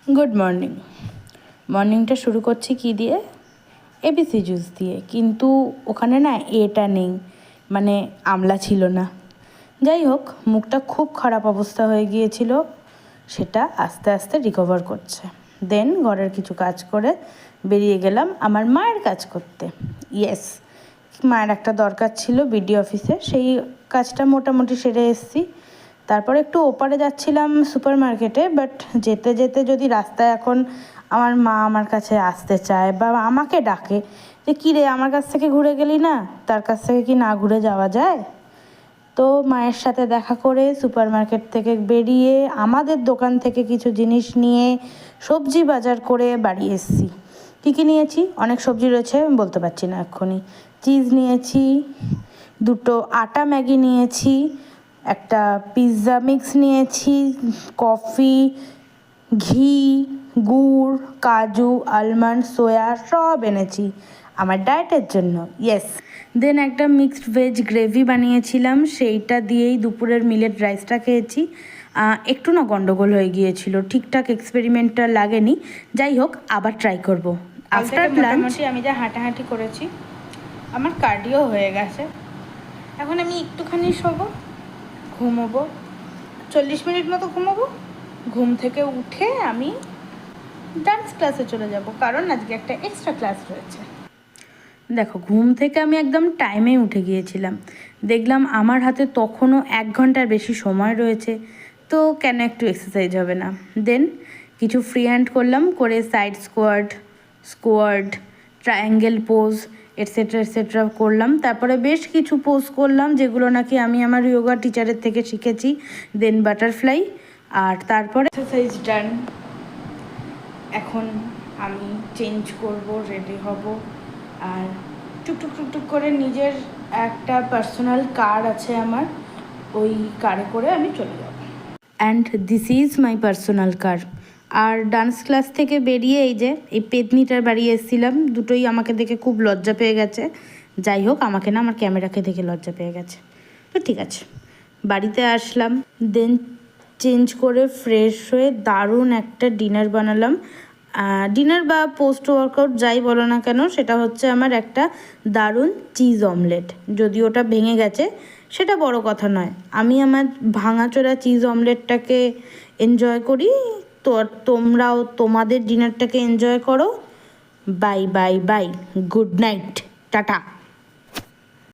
Good morning. মর্নিংটা শুরু করছি কি দিয়ে? এবিসি জুস দিয়ে, কিন্তু ওখানে না এটা নেই, মানে আমলা ছিল না। যাই হোক, মুখটা খুব খারাপ অবস্থা হয়ে গিয়েছিল, সেটা আস্তে আস্তে রিকভার করছে। দেন ঘরের কিছু কাজ করে বেরিয়ে গেলাম আমার মায়ের কাজ করতে। ইয়েস, মায়ের একটা দরকার ছিল বিডিও অফিসে, সেই কাজটা মোটামুটি সেরে এসেছি। তারপরে একটু ওপারে যাচ্ছিলাম সুপার মার্কেটে, বাট যেতে যেতে যদি রাস্তায় এখন আমার মা আমার কাছে আসতে চায় বা আমাকে ডাকে যে কী রে আমার কাছ থেকে ঘুরে গেলি না, তার কাছ থেকে কি না ঘুরে যাওয়া যায়? তো মায়ের সাথে দেখা করে সুপার মার্কেট থেকে বেরিয়ে আমাদের দোকান থেকে কিছু জিনিস নিয়ে সবজি বাজার করে বাড়ি এসেছি। কী কী নিয়েছি? অনেক সবজি রয়েছে, বলতে পারছি না এক্ষুনি। চিজ নিয়েছি, 2টো আটা ম্যাগি নিয়েছি, একটা পিৎজা মিক্স নিয়েছি, কফি, ঘি, গুড়, কাজু, আলমন্ড, সোয়া সব এনেছি আমার ডায়েটের জন্য। ইয়েস। দেন একটা মিক্সড ভেজ গ্রেভি বানিয়েছিলাম, সেইটা দিয়েই দুপুরের মিলেট রাইসটা খেয়েছি। একটু না গন্ডগোল হয়ে গিয়েছিল, ঠিকঠাক এক্সপেরিমেন্টটা লাগেনি। যাই হোক, আবার ট্রাই করবো। আফটার লাঞ্চ আমি যা হাঁটাহাঁটি করেছি, আমার কার্ডিও হয়ে গেছে। এখন আমি একটুখানি শোবো, ঘুমোবো, 40 মিনিট মতো ঘুমোবো। ঘুম থেকে উঠে আমি ডান্স ক্লাসে চলে যাব, কারণ আজকে একটা এক্সট্রা ক্লাস রয়েছে। দেখো, ঘুম থেকে আমি একদম টাইমে উঠে গিয়েছিলাম, দেখলাম আমার হাতে তখনও 1 ঘন্টার বেশি সময় রয়েছে, তো কেন একটু এক্সারসাইজ হবে না। দেন কিছু ফ্রি হ্যান্ড করলাম, করে side squad, triangle pose etcetera করলাম। তারপরে বেশ কিছু পোজ করলাম যেগুলো নাকি আমি আমার যোগা টিচারের থেকে শিখেছি। দেন বাটারফ্লাই, আর তারপরে এক্সারসাইজ ডান। এখন আমি চেঞ্জ করব, রেডি হব, আর টুকটুক করে নিজের একটা পার্সোনাল কার আছে আমার, ওই কারে করে আমি চলে যাব। And this is my personal car. আর ডান্স ক্লাস থেকে বেরিয়ে এই পেতনিটার বাড়ি এসেছিলাম, দুটোই আমাকে দেখে খুব লজ্জা পেয়ে গেছে। যাই হোক, আমাকে না আমার ক্যামেরাকে দেখে লজ্জা পেয়ে গেছে, তো ঠিক আছে। বাড়িতে আসলাম, দেন চেঞ্জ করে ফ্রেশ হয়ে দারুণ একটা ডিনার বানালাম। ডিনার বা পোস্ট ওয়ার্কআউট যাই বলো না কেন, সেটা হচ্ছে আমার একটা দারুণ চিজ অমলেট। যদি ওটা ভেঙে গেছে সেটা বড় কথা নয়, আমি আমার ভাঙাচোরা চিজ অমলেটটাকে এনজয় করি। তো তোমরাও তোমাদের ডিনারটাকে এনজয় করো। Bye bye bye, good night, tata.